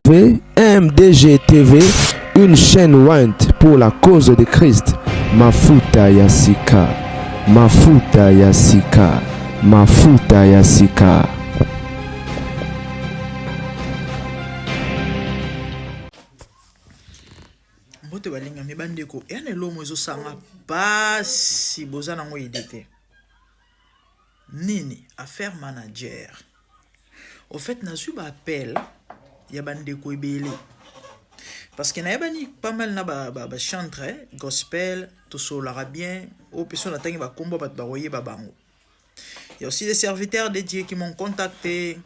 MDG TV, une chaîne Wint pour la cause de Christ. Mafuta Yasika, Mafuta Yasika, Mafuta Yasika. Mbote balinga mibandeko ene lomo ezosanga pasi bozana ngo idete nini affaire manager. Au fait nazu ba appel ya bandeko ebele parce que na yabani pas mal na ba chantre gospel tout solara bien au personne atangi ba kombo bat ba royer ba bango. Il y a aussi des serviteurs dédiés qui m'ont contacté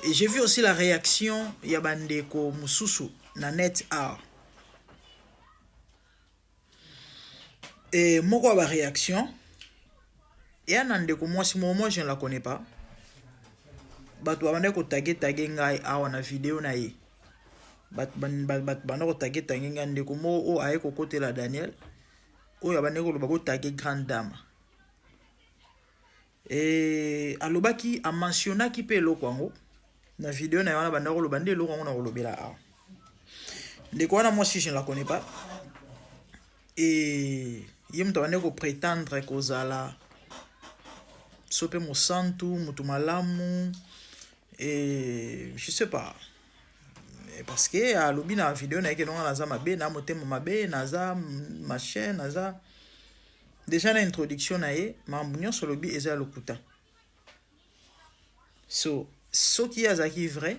et j'ai vu aussi la réaction ya bandeko mususu na net art. Et moi, ma réaction, et un andeko moi si moi je ne la connais pas, bat wabande ko taguer ngai awa na vidéo na ye, bat bande ko taguer ngai ndeko mo o aye ko côté la Daniel, o yabande ko loba ko taguer grande dame. Et alobaki a mentionné ki pe loko ngo na vidéo na yana bande ko loba nde loko ngo na ko lobela awa. Ndeko wana moi si je ne la connais pas. Et il me donne ko prétendre kozala sope mo santu mutumalamu et je sais pas parce que à lobi na vidéo na ke non na za mabe na motema mabe na za machin na za déjà na introduction na ye mambunyo so lobi eza lokuta so qui azaki vrai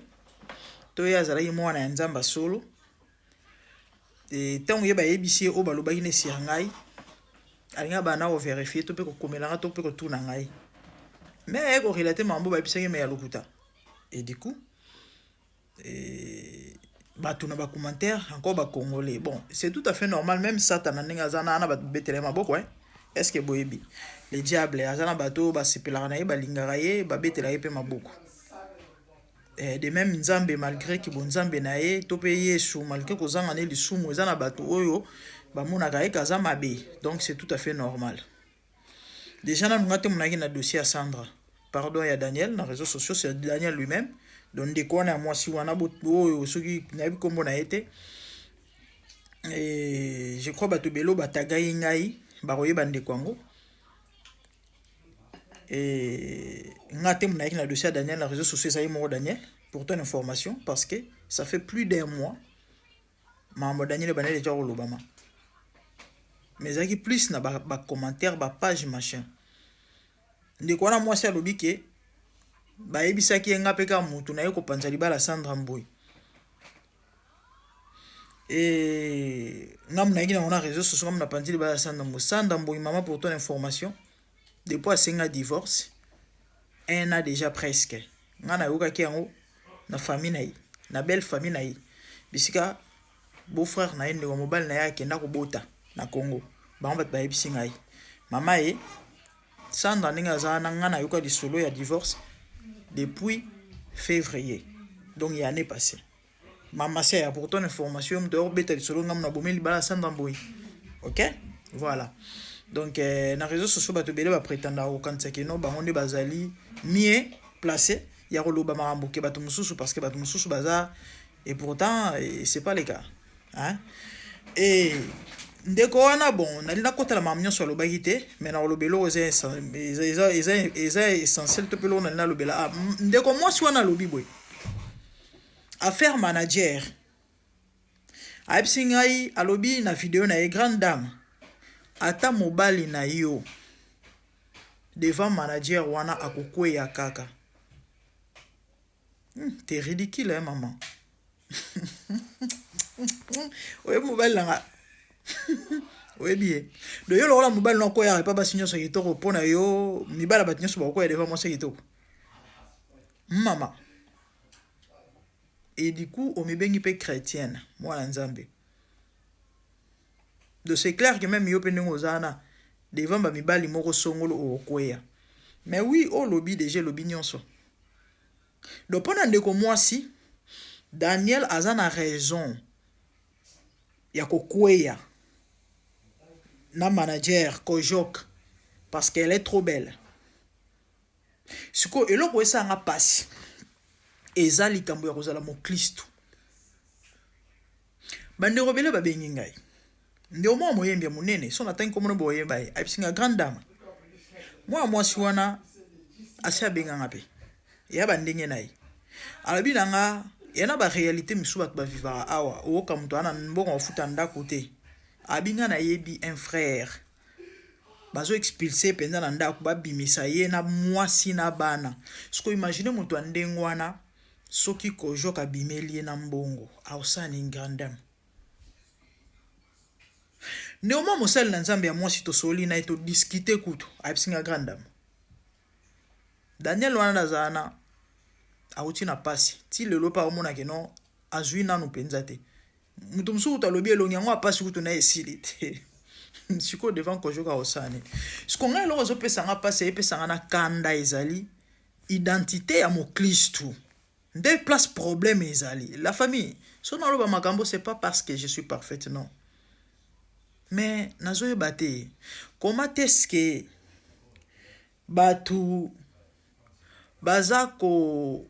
to ya zala ki mwana nzamba solo et tant yeba yebisi o balobaki ne sirangai alinga bana o vérifier to pe ko komelanga to pe ko tuna ngai mais ko relater mambo ba bisenge me ya lokuta et du coup ba tuna ba commentaire encore ba congolais bon c'est tout à fait normal même Satan ninga zana na ba betele maboko est-ce que boyebi les diables azana bato ba sepela na ye ba lingara ye ba betela ye pe maboko. De même nzambe malgré ki bonzambe na ye to pe yesu malgré ko zanga ne lisumu ezana bato oyo ba mona ka eka za mabe donc c'est tout à fait normal. Déjà na ngate monaki na dossier à Sandra pardon ya Daniel na réseaux sociaux c'est Daniel lui-même donc de quoi na moi si wana boto oyo soki na bi kombo na été et je crois bato belo batagai ngai ba roye bande kwango et ngate monaki na dossier à Daniel na réseaux sociaux ça y mo Daniel pour ton information parce que ça fait plus d'un mois mambo Daniel banel déjà au Lobama mais ça qui plus na ba commentaire ba page machin ndeko na moi c'est lobi ke ba yebisa ki nga peka mutu na yeko panza libala Sandra Mboy et ngam na ngina na réseaux sociaux ngam na panza libala Sandra Mboy maman pour ton information depuis 5 ans divorce un an déjà presque ngana yoka ki yango na famille na belle famille na bisika beau frère na ndeko mobile na yake na ko bota na Congo ba mbat ba yebisi ngai mama Sandra ninga za na ngana yoka di solo ya divorce depuis février donc il y a année passée mama c'est pour ton information de orbiter di solo ngam na bomeli bala Sandra Mboy. OK voilà donc na réseaux sociaux bato bele ba prétendre au kansaki no ba onde bazali mieux placé ya ko loba marambo ke bato mususu parce que bato mususu baza et pourtant c'est pas le cas hein. Et ndeko wana bon nalina kota la mamnyo so lobaki te mais na lobelo eza essentiel to pelo na lobela ndeko moi si wana lobi boy affaire manager aipsingai alobi na vidéo na grande dame ata mobali na yo devant manager wana akokwe ya kaka. T'es ridicule hein maman. Ouais mobile là. Ouais bien. De yo la mobile non ko ya pas ba sinyo so kitoko pona yo mibala batinyo so ba ko ya devant moi c'est kitoko. Maman. Et du coup on me bengi pe chrétienne moi la nzambe. De c'est clair que même yo pe ngozana devant ba mibali moko songolo o koya. Mais oui au lobby déjà lobby nyonso. Donc pendant ndeko moi si Daniel azana raison ya kokweya na manager kojok parce qu'elle est trop belle. Siko eloko esa nga passe eza likambo ya kozala mo Kristo bande robele babengi ngai ndio mwa moyembi ya munene so natangi komona boyemba ye abisinga grande dame mwasi wana asi abenga ngape ya bandenge naye alobi nanga yana ba réalité misu bato bavivaka awa oyoka moto ana mbongo ofuta ndako te abinga na yebi un frère bazo expulsé penza na ndako babimisa ye na mwasi na bana siko imagine moto andenge wana soki kojoka bimeli ye na mbongo aosani grande dame Néoma mosali na nzambe ya mwasi tosoli na eto discuter kutu abisinga grande dame Daniel wana nazana auti na pasi ti lelo pa omona ke no azwi nanu penza te mutu musu utalobi elongi yango apasi kutu na esili te siko devant kojoka osani siko ngai eloko ezopesa nga pasi epesa nga na kanda ezali identité ya mokristu nde place problème ezali la famille so naloba makambo c'est pas parce que je suis parfaite non mais nazoyeba te comment est-ce que batu baza ko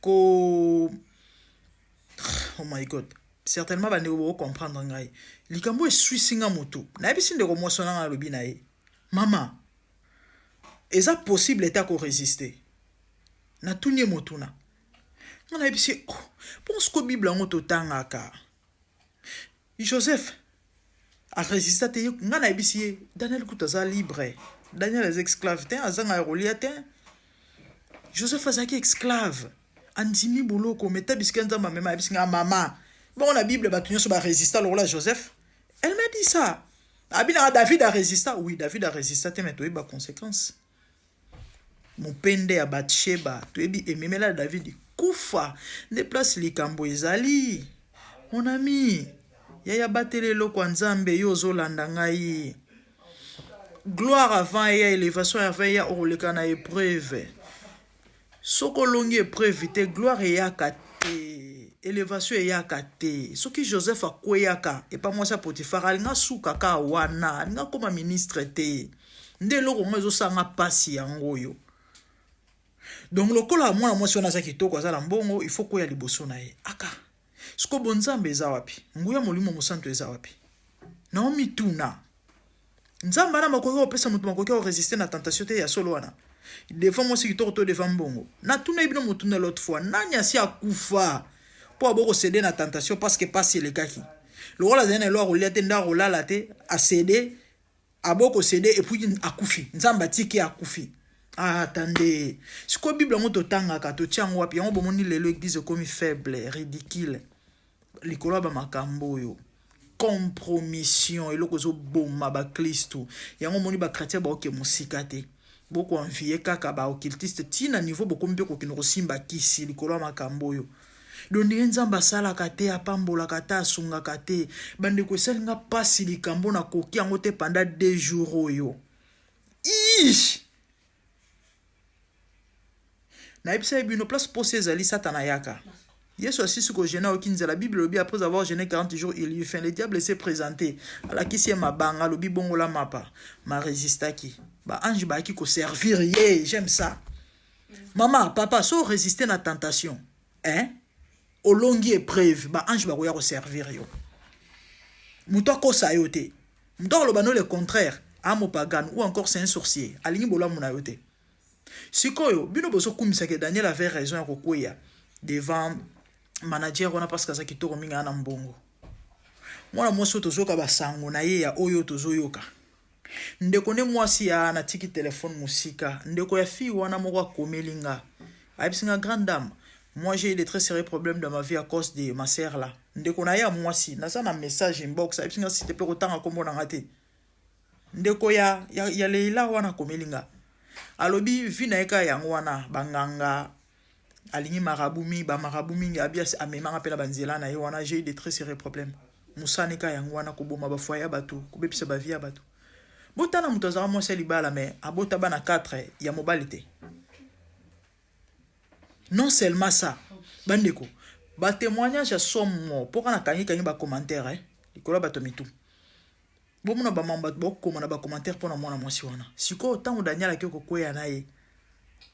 oh my god certainement bande ko comprendre ngai likambo eswisinga mutu na bisi ndeko mosona nga lobi na ye mama eza possible eta ko résister na tunye motuna na bisi pense ko bible ngo totangaka Joseph a résisté te nga na bisi Daniel kutaza libre Daniel les esclaves te azanga rolia te Joseph azaki esclave andimi boloko meta biskenza mama bisinga mama bon la bible batu nyoso ba résister alors là Joseph elle m'a dit ça abina David a résisté oui David a résisté te mais toi ba conséquence mon pende ya Bathsheba tu ebi ememela David kufa ne place likambo ezali mon ami yaya batele loko nzambe yo zolanda ngai gloire avant ya élévation avant ya oleka na épreuve soko longi épreuve te gloire ya kate élévation ya kate soki Joseph akweyaka et pas moi ça Potifar alinga suka ka wana alinga koma ministre te nde loko mwezo sanga pasi yango yo donc lokola mwana mwasi wana za kitoko azala mbongo il faut koya liboso na ye aka siko bonzambe eza wapi nguya molimo mosanto eza wapi Naomi tuna nzamba na makoki opesa mutu makoki o résister na tentation te ya solo wana devant moi si to devant mbongo na tuna ibino mutu na l'autre fois nani asi akufa po aboko céder na tentation parce que passe le kaki le roi la zena lo rolia te nda rolala te a céder aboko céder et puis akufi nzamba tiki akufi ah attendez siko bible ngo totanga ka to tiango wapi ngo bomoni lelo église comme faible ridicule likolo ba makambo yo compromission eloko zo boma ba Kristo yango moni ba chrétien ba oke musika te boko envier kaka ba occultiste tina niveau boko mpe ko kino simba kisi likolo makambo yo dondi nzamba sala kate apambola kata asunga kate bande ko selinga pasi likambo na koki yango te pendant 2 jours oyo ish na ibisa ibino place posé ezali satana yaka Yesu asisi ko gêner okinza la Bible lobi après avoir gêné 40 jours il lui fait le diable s'est présenté ala kisi mabanga lobi bongola mapa ma résistaki ba ange ba ki ko servir ye j'aime ça maman papa so résister na tentation hein au longi épreuve ba ange ba ko ya ko servir yo muto ko sayote muto lo bano le contraire amo pagan ou encore c'est un sorcier alingi bola muna yote sikoyo bino boso kumisa ke Daniel avait raison ya kokoya devant manager wana parce que ça kitoko minga na mbongo mwana mwasi tozoka basango na ye ya oyo tozoyoka ndeko ne mwasi ya na tiki téléphone musika ndeko ya fille wana moko akomelinga abisinga grande dame moi j'ai eu des très sérieux problèmes dans ma vie à cause de ma sœur là ndeko na ya mwasi na ça na message inbox abisinga s'il te plaît kotanga kombo na ngate ndeko ya leila wana komelinga alobi vina eka yango wana banganga alingi marabumi ba marabumi abias amema pela banzela na ye wana j'ai eu des très sérieux problèmes musani ka yango wana koboma ba foya bato kobepisa ba via bato botana mutoza mo seli bala mais abota bana 4 ya mobilité non seulement ça bandeko ba témoignage somo pour kana kangi ba commentaire hein likolo bato mitu bomona ba mamba bokoma na ba commentaire pona mwana mwasi wana siko tango Daniel akiko koya na ye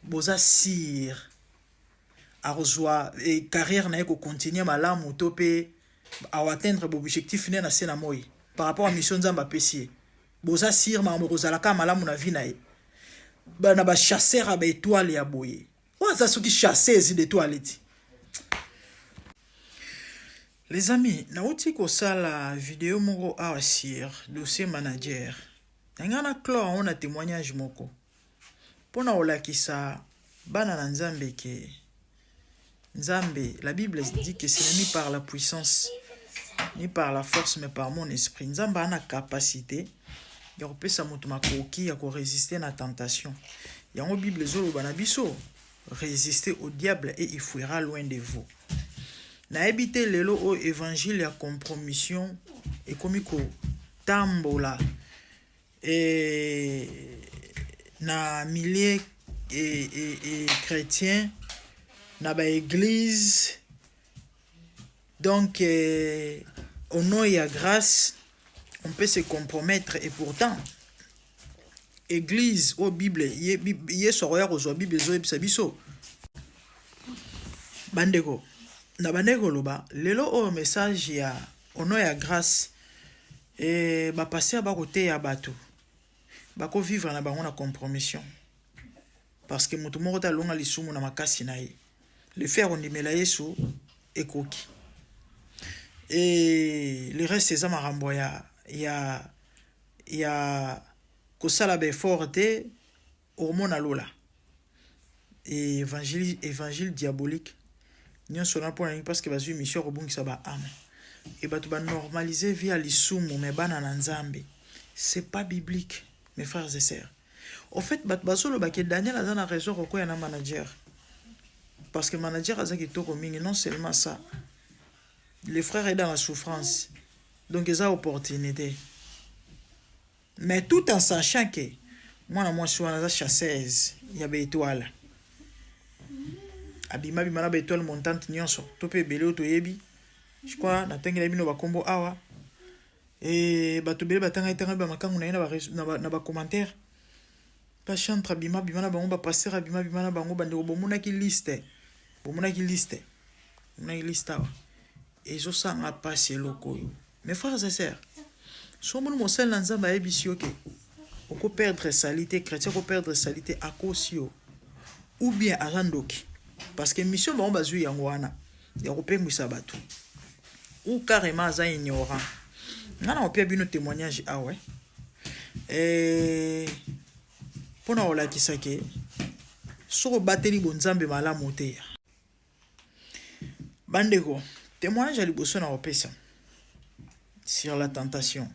boza sir arozwa et carrière na ko continuer malamu topé à atteindre l'objectif né na sena moi par rapport à mission nzamba pesier boza sir ma kozalaka malamu na vie na ye ba na ba chasseur ba étoile ya boye waza soki chasseuse d'étoile ti. Les amis, na uti ko sala vidéo moko a sir dossier manager ngana clore on a témoignage moko pona olakisa bana na nzambe ke nzambe, la Bible dit que ce n'est ni par la puissance ni par la force mais par mon esprit. Nzambe a la capacité de repérer moto makoki ya ko résister na tentation. Yango Bible zolo banabiso résister au diable et il fuira loin de vous. Na ebité lelo o évangile ya compromission et komiko tambola et na milliers et chrétiens na ba église donc au nom et à grâce on peut se compromettre et pourtant église au Bible yé soroya ko zo Bible zo ebisa biso bandeko na bandeko loba lelo o message ya au nom et à grâce et ba passer ba côté ya bato ba ko vivre na bango na compromission parce que mutu moko ta longa lisumu na makasi na ye le faire on dimela yesu ekoki et le reste c'est marambo ya kosala be forte hormone lola et évangile diabolique nyon sona pour parce que bazu mission robungisa ba âme et batu ba normaliser via lisumu mais bana na nzambe c'est pas biblique mes frères et sœurs. Au fait batu bazolo ba ke Daniel a na raison ko ya na manager. Parce que le manager a dit que non seulement ça, le frère est dans la souffrance. Donc, il y a une opportunité. Mais tout en sachant que moi, je suis une chasseuse, il y a des étoiles. Abima, il y a des étoiles montantes, topé belé, toyebi. Je crois, na tengi la bino ba combo awa. Et ba tobele ba tanga itanga ba makangu na ba commentaire. Pas chantre abima, bima na bango ba passer abima, bima na bango bande bomuna ki liste. Bomuna ki liste. Bomuna ki liste awa. Et je sens à passer loko. Mes frères et sœurs, si on me sel dans zamba ebisi ok. On peut perdre salité, chrétien peut perdre salité à cause ou bien à randoki. Parce que mission ba on bazu yango wana. Ya ko pengwisa batu. Ou carrément za ignorant. Ngana on peut bino témoignage ah ouais. Et pona ola kisake so bateli bonzambe malamu te. Bandeko, témoignage à liboso na opesa sur la tentation.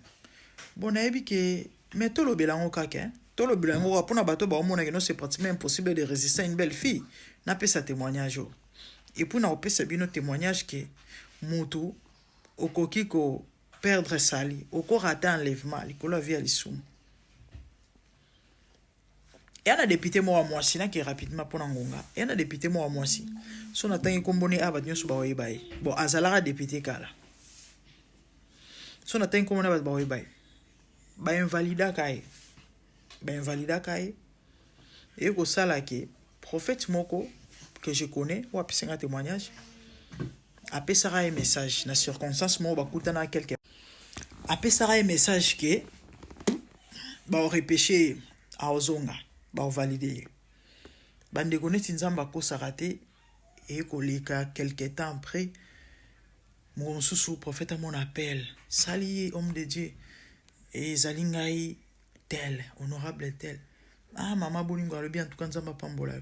Bon nayebi ke mais tolo belango kaka, tolo belango pona bato ba omona que non c'est pratiquement impossible de résister à une belle fille. Na pesa témoignage. Et pour na opesa bino témoignage que mutu okoki ko perdre sali, oko rater enlèvement, likolo via lisum. Et on a député moi moi si na qui rapidement pour ngonga. Et on a député moi moi si. So na tangi kombone aba nyoso ba oyibai. Bon azalara député kala. So na tangi kombone aba ba oyibai. Ba invalida kai. Ba invalida kai. Et ko sala ke prophète moko que je connais ou apesa un témoignage. Apesara un message na circonstance mo ba kutana quelqu'un. Apesara un message que ba repêché a ozonga. Ba valider. Bande connaître nzamba ko sarate et koleka quelque temps après mon sous prophète mon appel sali homme de Dieu et zalingai tel honorable tel ah mama bolingo le bien tout quand nzamba pambola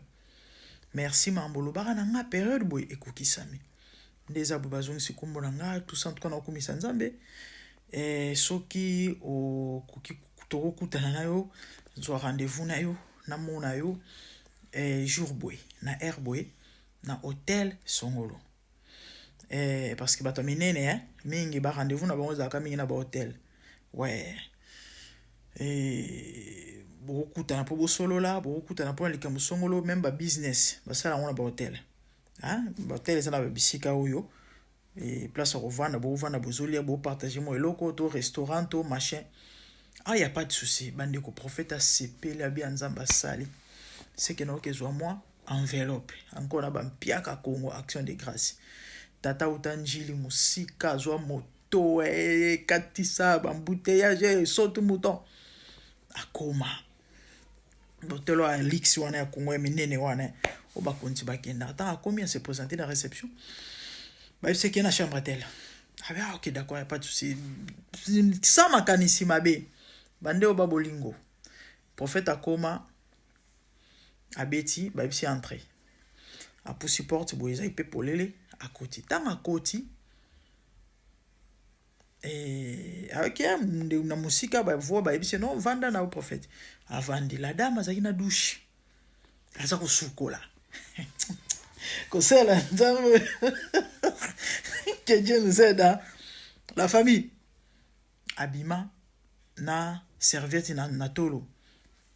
merci mambolo bara na nga période boy ekokisami ndeza bobazong sikumbo na nga tout ça tout kana komisa nzambe et soki o koki toko kutana nayo zo rendez-vous na yo na mona yo jour boy na air boy na hôtel songolo parce que bato minene hein mingi ba rendez-vous na bango za ka mingi na ba hôtel ouais beaucoup tana po solo là beaucoup tana po likambo songolo même ba business ba sala on ba hôtel hein ba hôtel ça na ba bisika oyo et place au vendre bo vendre bozolia bo partager mo eloko to restaurant to machin ah y a pas de souci bande ko prophète a sepé la bien nzamba sali c'est que non que soit moi enveloppe encore na bampiaka Congo action de grâce tata utanjili musika zwa moto katisa bambouteillage saute mouton akoma botelo a lix wana ya Congo minene wana oba konti bakenda tant akomi à se présenter dans la réception bah c'est qu'il y a chambre à tel ah ok d'accord y a pas de souci ça makanisi mabe bande oba bolingo prophète akoma abeti bah c'est entré a poussi porte boyeza ipe polele à côté tant à côté avec na musika ba voix ba ebise non vanda na prophète avandi la dame azaki na douche aza kosukola kosela nzambe que Dieu nous aide hein? La famille abima na serviette na tolo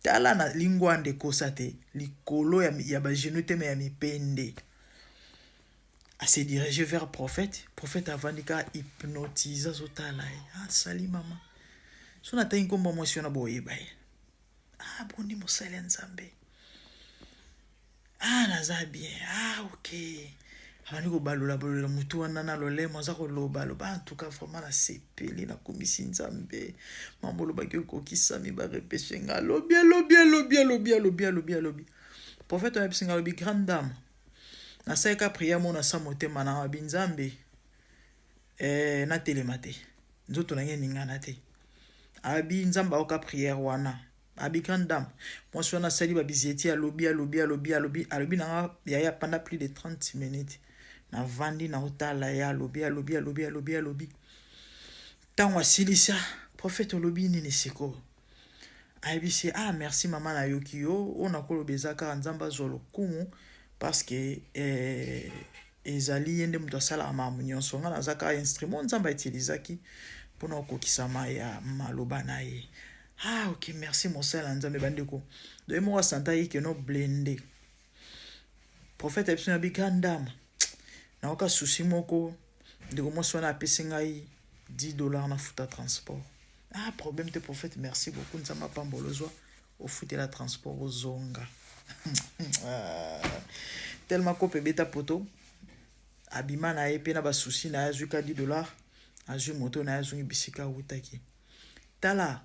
tala na lingwa nde kosate likolo ya ba genou te me ya mipende à se diriger vers prophète avandika hypnotisa zotala ah sali mama sona ta inkombo mwasi na boyeba ah bondi mosali nzambe ah naza bien ah ok avandi kobalola mutu wana na lolemo aza koloba en tout cas vraiment na sepeli na komisi nzambe mambo lobaki okokisami barepeshe nga lobi prophète ayebisi lobi grande dame nasalaka prière mona sa motema na binzambe na telema te nzoto nange ningana te abi nzamba oka prière wana abi grande dame mwasi wana asali babizieti alobi nanga yaya pendant plus de 30 minutes na vandi na otala ya alobi ntango asilisa prophète olobi nini sikoyo ayebisi ah merci mama na yoki yo oyo nakoloba eza kaka nzambe azwa lokumu parce que ezali ye nde moto asalaka makambo nyonso nga naza kaka instrument nzambe autilisaki mpona okokisama ya maloba na ye ah ok merci mosala nzambe bandeko doye moko asanta ye ke no blende prophète ayebisi na grande dame naoka susi moko ndeko mwasi wana apesi ngai $10 na futa transport ah problème te prophète merci beaucoup nzambe apambola ozwa ofutela transport ozonga tellement ko pebeta poto abima na ye pe na basusi na azwi ka $10 azwi moto na azwi bisika utaki tala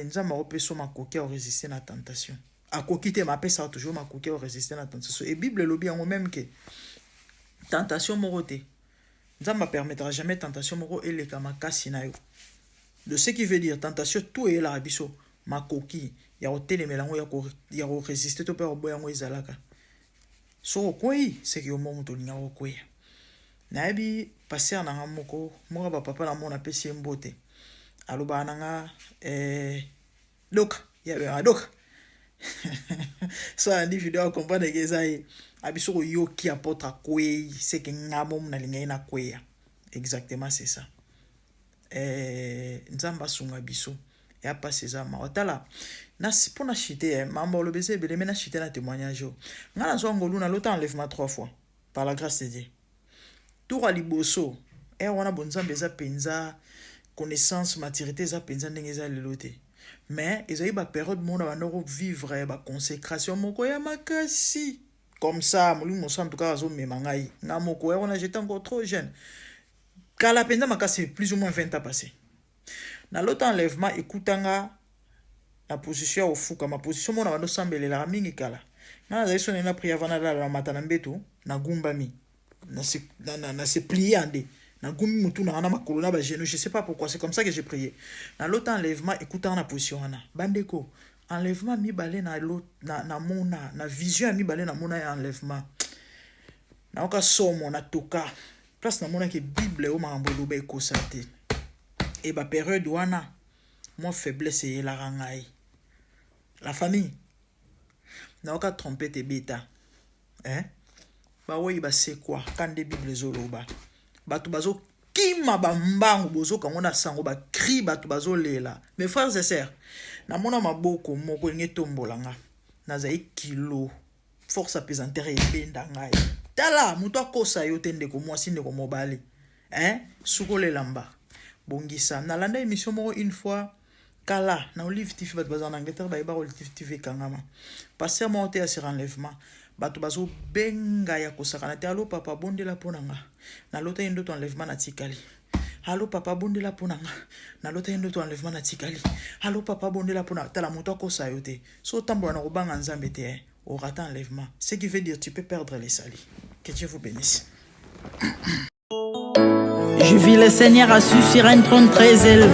nzamba opeso makoki o résister na tentation akoki te mapesa toujours makoki o résister na tentation et bible lobi yango même que tentation moko te nzamba permettra jamais tentation moko eleka makasi na yo de ce qui veut dire tentation tout est la biso makoki ya otelemela yango ya ko résister to pe oboya yango ezalaka so okoi c'est que omo moto linga okoi nayebi passer na moko ba papa na mona pesi mbote aloba nanga doka ya doka so andi video comprendre que ça abiso ko yoki apotre kwei c'est que ngamo na linga na kwei exactement c'est ça nzamba sunga biso ya passer ça ma otala na pona chité mambo le bese bele mena chité na témoignage ngana zo ngolu na lota enlèvement 3 fois par la grâce de Dieu tour aliboso wana bonzambe za penza connaissance maturité za penza ndenge za lelote mais ezali ba période mona ba noro vivre ba consécration moko ya makasi comme ça mulu mo en tout cas zo memangai na moko wana j'étais encore trop jeune kala penza makasi plus ou moins 20 ans passé na lota enlèvement écoutanga la position au fou comme position mona bando sambelela mingi kala na za isone na prière vana la matana mbeto na gumbami na se plier ande na gumi mutu na makolo na ba genou je sais pas pourquoi c'est comme ça que j'ai prié na l'autre enlèvement écoutant na position wana bandeko enlèvement mi balé na l'autre na mona na vision mi balé na mona ya enlèvement na oka somo na toka place na mona ke bible o mambo lobe ko santé et ba période wana moi faiblesse et la rangai la famille na oka trompette beta ba oui ba c'est quoi quand des bibles zoloba batu bazo kima ba mbangu bozo kango na sango ba cri batu bazo lela mes frères et sœurs na mona maboko moko ngetombolanga na za kilo force apesantere ebenda ngai tala muto akosa yo tende ko mwasi ndeko mobali suko lelamba bongisa na landa émission moko une fois kala na Olive TV bato baza en Angleterre bayeba Olive TV kangama passer monter à sur enlèvement bato bazo benga ya kosakana te allo papa bondela ponanga na lota yendo to enlèvement na tikali allo papa bondela ponanga na lota yendo to enlèvement na tikali allo papa bondela ponanga tala moto akosa yo te so tambola na kobanga nzambe te au ratant enlèvement ce qui veut dire tu peux perdre les salis. Que Dieu vous bénisse. Je vis le Seigneur assis sur un trône très élevé,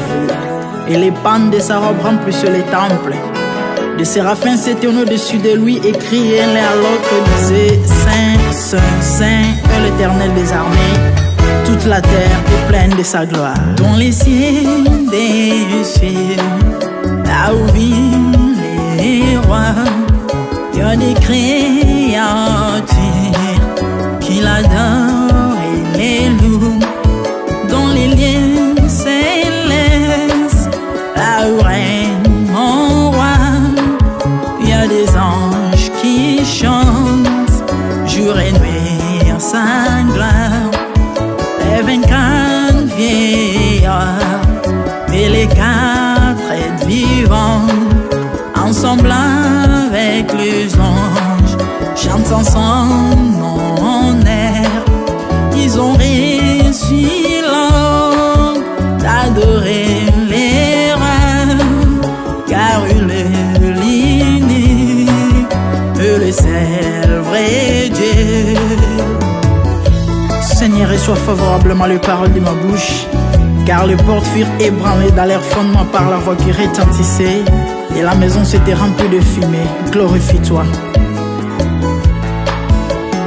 et les pans de sa robe remplissent les temples. Les séraphins s'étaient au-dessus de lui et criaient l'un à l'autre, disaient Saint, Saint, Saint est l'Éternel des armées. Toute la terre est pleine de sa gloire. Dans les cieux des cieux, là où vivent les rois, il y a des créatures qui l'adorent et les louent. Dans les lieux célestes, là où règne mon roi, il y a des anges qui chantent jour et nuit en sa gloire. Les 24 vieillards et les 4 êtres vivants, ensemble avec les anges, chantent ensemble en air. Ils ont réussi l'homme d'adorer les rois, car il est l'unique, le seul vrai Dieu. Seigneur, reçois favorablement les paroles de ma bouche, car les portes furent ébranlées dans leur fondement par la voix qui retentissait, et la maison s'était remplie de fumée. Glorifie-toi.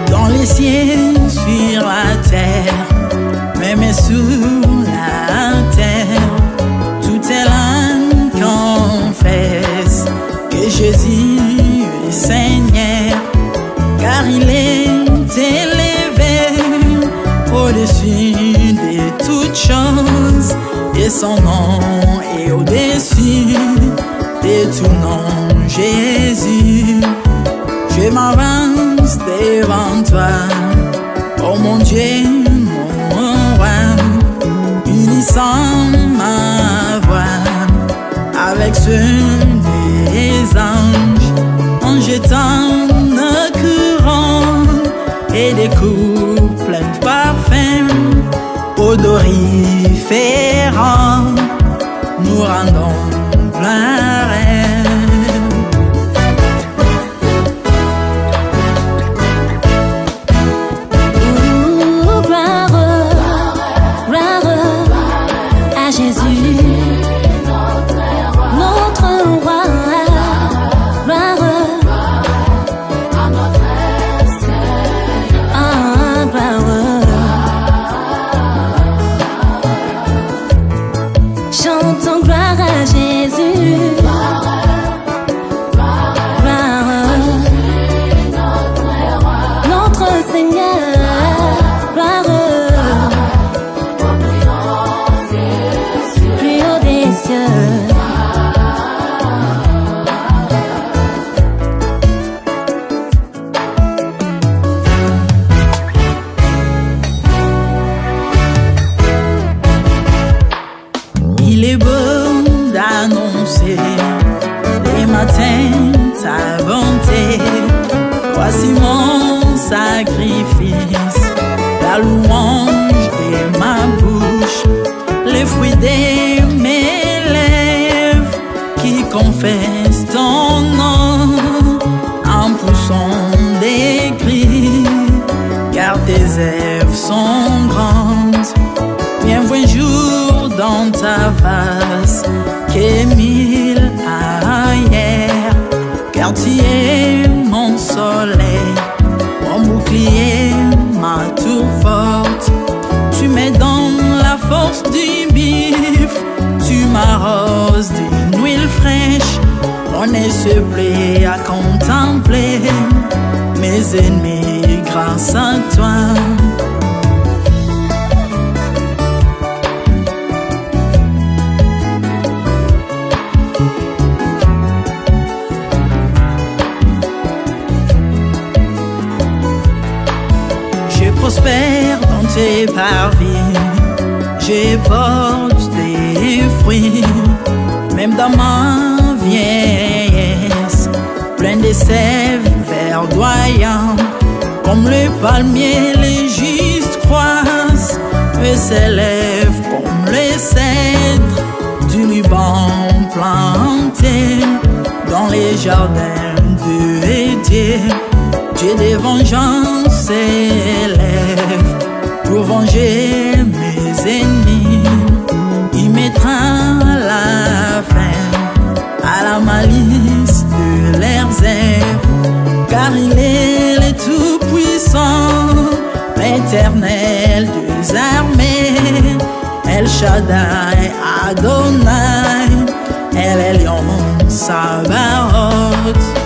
Dans les cieux, sur la terre, même sous la terre, toute langue confesse que Jésus est Seigneur, car il est élevé au-dessus de toutes choses, et son nom est au-dessus de tout nom. Jésus, je m'avance devant toi, oh mon Dieu, mon roi, unissant ma voix avec ceux des anges, en jetant nos courants et des coups pleins de parfums odoriférants, nous rendons plein rêve. Il est beau d'annoncer les matins ta bonté. Voici mon sacrifice, la louange de ma bouche, les fruits de mes lèvres qui confessent ton nom en poussant des cris, car tes œuvres sont grandes. Bienvenue jour dans ta face, que 1000 ailleurs, car tu es mon soleil, mon bouclier, ma tour forte. Tu me donnes la force du bif, tu m'arroses d'une huile fraîche. On ne se plaît à contempler mes ennemis grâce à toi. Prospère dans tes parvis, je porte des fruits, même dans ma vieillesse, plein de sève verdoyant, comme le palmier, les justes croissent et s'élèvent comme les cèdres du Liban planté dans les jardins de Dieu. Dieu de vengeance s'élève pour venger mes ennemis. Il mettra la fin à la malice de leurs œuvres, car il est le Tout-Puissant, l'Éternel des armées, El Shaddai Adonai, El Elyon Sabaoth.